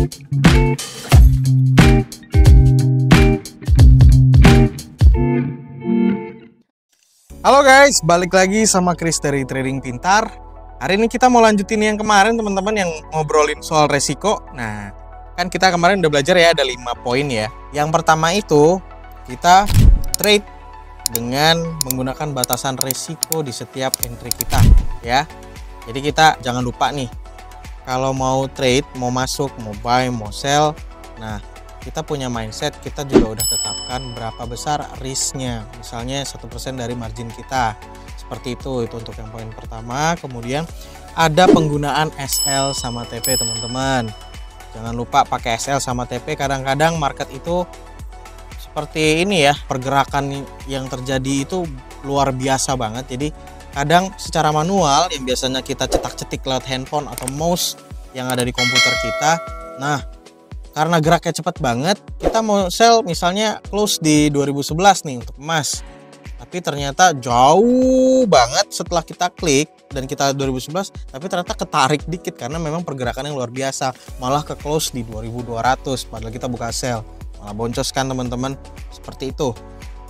Halo guys, balik lagi sama Chris dari Trading Pintar. Hari ini kita mau lanjutin yang kemarin teman-teman yang ngobrolin soal resiko. Nah, kan kita kemarin udah belajar ya, ada 5 poin ya. Yang pertama itu kita trade dengan menggunakan batasan resiko di setiap entry kita ya. Jadi kita jangan lupa nih, kalau mau trade, mau masuk, mau buy, mau sell, nah kita punya mindset, kita juga udah tetapkan berapa besar risknya. Misalnya 1% dari margin kita. Seperti itu untuk yang poin pertama. Kemudian ada penggunaan SL sama TP teman-teman. Jangan lupa pakai SL sama TP. Kadang-kadang market itu seperti ini ya, pergerakan yang terjadi itu luar biasa banget. Jadi kadang secara manual yang biasanya kita cetak-cetik lewat handphone atau mouse yang ada di komputer kita, nah karena geraknya cepat banget, kita mau sell misalnya close di 2011 nih untuk emas. Tapi ternyata jauh banget setelah kita klik dan kita 2011, tapi ternyata ketarik dikit karena memang pergerakan yang luar biasa. Malah ke close di 2200 padahal kita buka sell. Malah boncos kan teman-teman, seperti itu.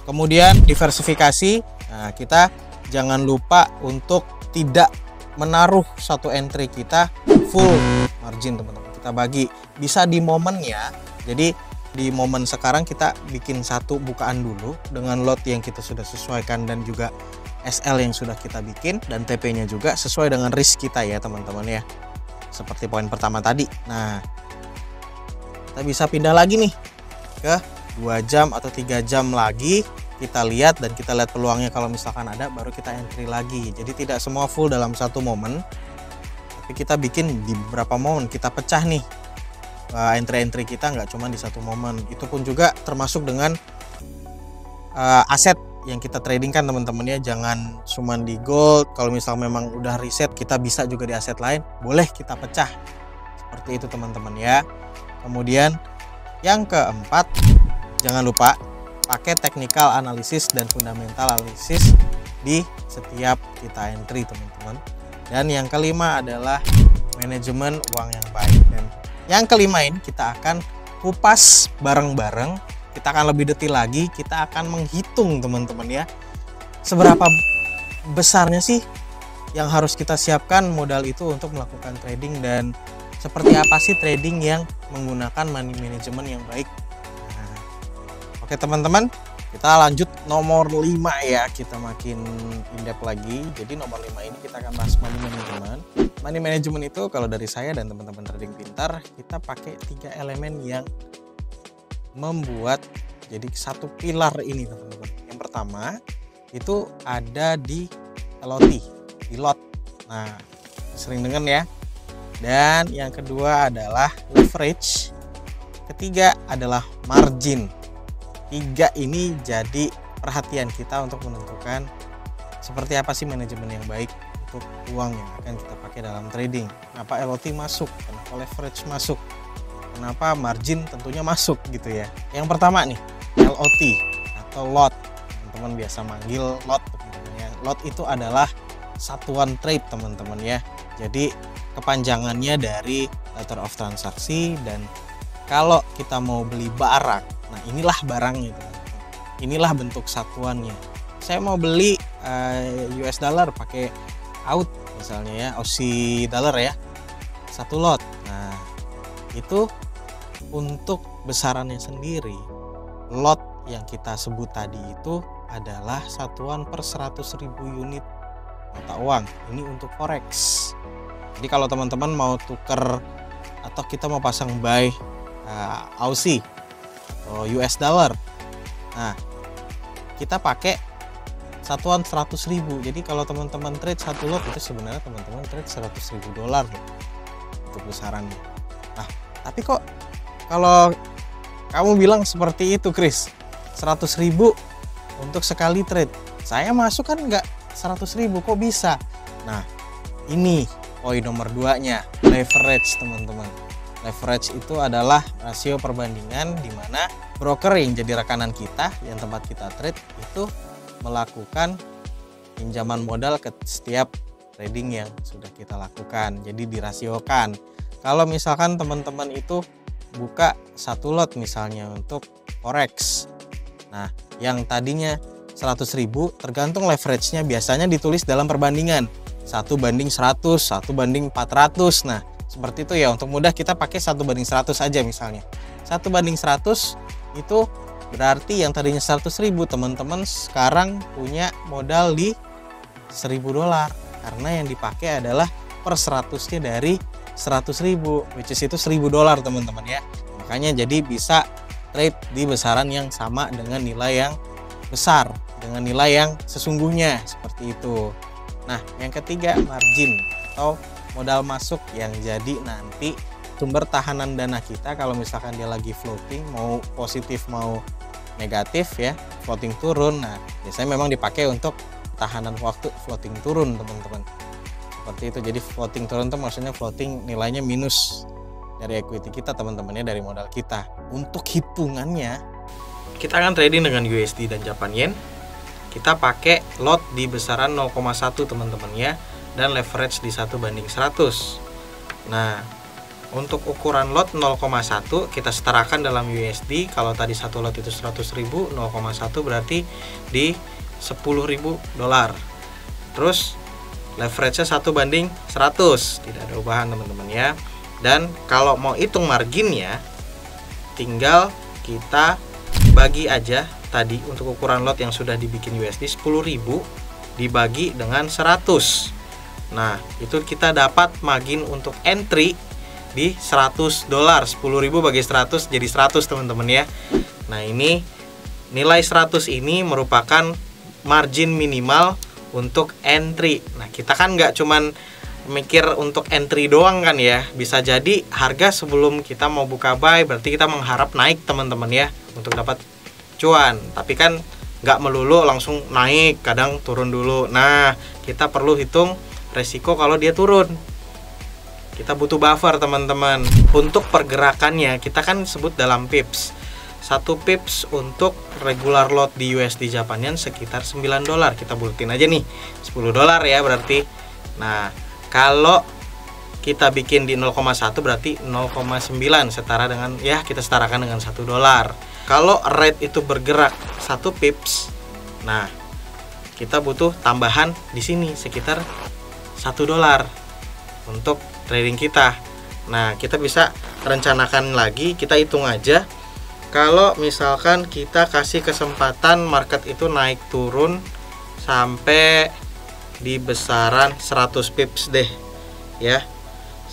Kemudian diversifikasi. Nah, kita jangan lupa untuk tidak menaruh satu entry kita full margin teman-teman. Kita bagi, bisa di momennya. Jadi di momen sekarang kita bikin satu bukaan dulu dengan lot yang kita sudah sesuaikan dan juga SL yang sudah kita bikin, dan TP-nya juga sesuai dengan risk kita ya teman-teman ya. Seperti poin pertama tadi. Nah, kita bisa pindah lagi nih ke 2 jam atau 3 jam lagi. Kita lihat dan kita lihat peluangnya, kalau misalkan ada baru kita entry lagi. Jadi tidak semua full dalam satu momen, tapi kita bikin di beberapa momen, kita pecah nih entry-entry kita, nggak cuma di satu momen. Itu pun juga termasuk dengan aset yang kita trading kan teman-teman ya. Jangan cuma di gold. Kalau misal memang udah reset, kita bisa juga di aset lain, boleh kita pecah seperti itu teman-teman ya. Kemudian yang keempat, jangan lupa pakai technical analysis dan fundamental analysis di setiap kita entry teman-teman. Dan yang kelima adalah manajemen uang yang baik. Dan yang kelima ini kita akan kupas bareng-bareng. Kita akan lebih detail lagi. Kita akan menghitung teman-teman ya, seberapa besarnya sih yang harus kita siapkan modal itu untuk melakukan trading, dan seperti apa sih trading yang menggunakan money management yang baik. Nah, oke teman-teman, kita lanjut nomor 5 ya. Kita makin in-depth lagi. Jadi nomor 5 ini kita akan bahas money management. Money management itu kalau dari saya dan teman-teman Trading Pintar, kita pakai 3 elemen yang membuat jadi satu pilar ini teman-teman. Yang pertama itu ada di LOT, di lot. Nah, sering dengar ya. Dan yang kedua adalah leverage. Ketiga adalah margin. 3 ini jadi perhatian kita untuk menentukan seperti apa sih manajemen yang baik untuk uang yang akan kita pakai dalam trading. Kenapa LOT masuk, kenapa leverage masuk, kenapa margin tentunya masuk gitu ya. Yang pertama nih, LOT atau lot. Teman-teman biasa manggil lot teman-teman ya. Lot itu adalah satuan trade teman-teman ya. Jadi kepanjangannya dari letter of transaksi, dan kalau kita mau beli barang, nah inilah barangnya teman-teman. Inilah bentuk satuannya. Saya mau beli US dollar pakai out misalnya ya, Aussie dollar ya, satu lot. Nah, itu untuk besarannya sendiri, lot yang kita sebut tadi itu adalah satuan per 100.000 unit mata uang. Ini untuk forex. Jadi kalau teman-teman mau tuker atau kita mau pasang buy Aussie atau US dollar, nah kita pakai satuan 100.000. Jadi kalau teman-teman trade satu lot itu sebenarnya teman-teman trade 100.000 dolar untuk besarannya. Nah, tapi kok kalau kamu bilang seperti itu Chris, 100.000 untuk sekali trade, saya masuk kan nggak 100.000, kok bisa? Nah, ini poin nomor 2-nya, leverage teman-teman. Leverage itu adalah rasio perbandingan di mana broker yang jadi rekanan kita, yang tempat kita trade itu melakukan pinjaman modal ke setiap trading yang sudah kita lakukan. Jadi dirasiokan. Kalau misalkan teman-teman itu buka satu lot misalnya untuk forex. Nah, yang tadinya 100.000 tergantung leverage-nya biasanya ditulis dalam perbandingan 1:100, 1:400. Nah, seperti itu ya. Untuk mudah kita pakai 1:100 aja misalnya. 1:100 itu berarti yang tadinya 100.000 teman-teman sekarang punya modal di $1.000 karena yang dipakai adalah per 100-nya dari 100.000, which is itu $1.000 teman-teman ya. Makanya jadi bisa trade di besaran yang sama dengan nilai yang besar, dengan nilai yang sesungguhnya seperti itu. Nah, yang ketiga margin atau modal masuk yang jadi nanti sumber tahanan dana kita kalau misalkan dia lagi floating, mau positif mau negatif ya, floating turun. Nah, biasanya memang dipakai untuk tahanan waktu floating turun teman-teman. Seperti itu. Jadi floating turun itu maksudnya floating nilainya minus dari equity kita teman-teman ya, dari modal kita. Untuk hitungannya kita akan trading dengan USD dan Japan Yen. Kita pakai lot di besaran 0,1 teman-teman ya, dan leverage di 1:100. Nah, untuk ukuran lot 0,1 kita setarakan dalam USD. Kalau tadi satu lot itu 100.000, 0,1 berarti di $10.000. Terus leverage-nya 1:100, tidak ada ubahan teman-teman ya. Dan kalau mau hitung marginnya, tinggal kita bagi aja tadi untuk ukuran lot yang sudah dibikin USD 10.000 dibagi dengan 100. Nah, itu kita dapat margin untuk entry di $100. 10.000 bagi 100 jadi 100 teman-teman ya. Nah, ini nilai 100 ini merupakan margin minimal untuk entry. Nah, kita kan nggak cuman mikir untuk entry doang kan ya. Bisa jadi harga sebelum kita mau buka buy berarti kita mengharap naik teman-teman ya untuk dapat cuan. Tapi kan nggak melulu langsung naik, kadang turun dulu. Nah, kita perlu hitung resiko kalau dia turun. Kita butuh buffer teman-teman. Untuk pergerakannya kita kan sebut dalam pips. 1 pips untuk regular lot di USD Japan Yen sekitar $9. Kita bulatin aja nih, $10 ya berarti. Nah, kalau kita bikin di 0,1 berarti 0,9 setara dengan ya, kita setarakan dengan $1. Kalau rate itu bergerak 1 pips, nah kita butuh tambahan di sini sekitar $1 untuk trading kita. Nah, kita bisa rencanakan lagi, kita hitung aja. Kalau misalkan kita kasih kesempatan market itu naik turun sampai di besaran 100 pips deh ya.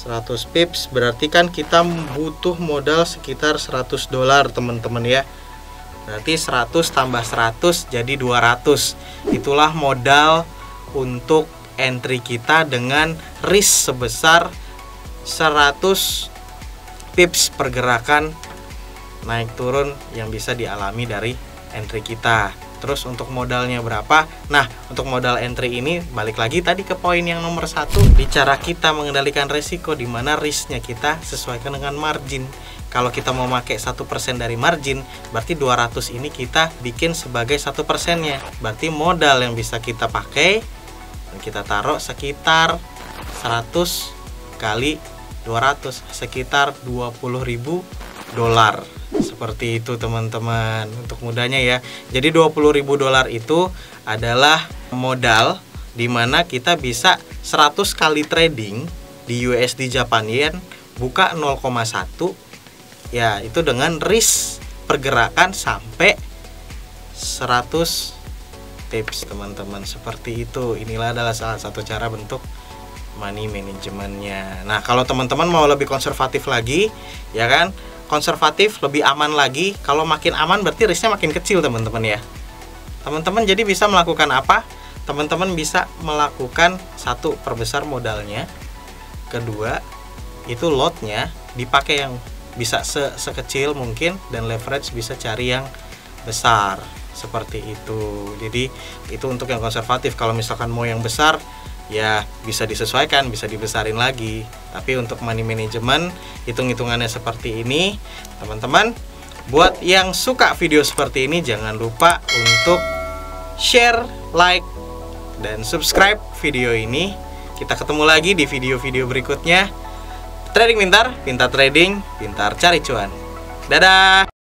100 pips berarti kan kita butuh modal sekitar $100 teman-teman ya. Berarti 100 tambah 100 jadi 200. Itulah modal untuk entry kita dengan risk sebesar 100 pips pergerakan naik turun yang bisa dialami dari entry kita. Terus untuk modalnya berapa? Nah, untuk modal entry ini balik lagi tadi ke poin yang nomor 1, di cara kita mengendalikan resiko, di mana risknya kita sesuaikan dengan margin. Kalau kita mau pakai 1% dari margin, berarti 200 ini kita bikin sebagai 1%-nya. Berarti modal yang bisa kita pakai dan kita taruh sekitar 100 kali 200 sekitar $20.000. Seperti itu teman-teman untuk mudahnya ya. Jadi $20.000 itu adalah modal dimana kita bisa 100 kali trading di USD Japan Yen buka 0,1 ya, itu dengan risk pergerakan sampai 100 tips teman-teman. Seperti itu. Inilah adalah salah satu cara bentuk money managementnya. Nah, kalau teman-teman mau lebih konservatif lagi ya kan, konservatif lebih aman lagi. Kalau makin aman berarti risknya makin kecil teman-teman ya. Teman-teman jadi bisa melakukan apa? Teman-teman bisa melakukan 1, perbesar modalnya. Kedua, itu lotnya dipakai yang bisa sekecil mungkin, dan leverage bisa cari yang besar. Seperti itu. Jadi itu untuk yang konservatif. Kalau misalkan mau yang besar ya bisa disesuaikan, bisa dibesarin lagi. Tapi untuk money management hitung-hitungannya seperti ini teman-teman. Buat yang suka video seperti ini jangan lupa untuk share, like, dan subscribe video ini. Kita ketemu lagi di video-video berikutnya. Trading Pintar, pintar trading, pintar cari cuan. Dadah!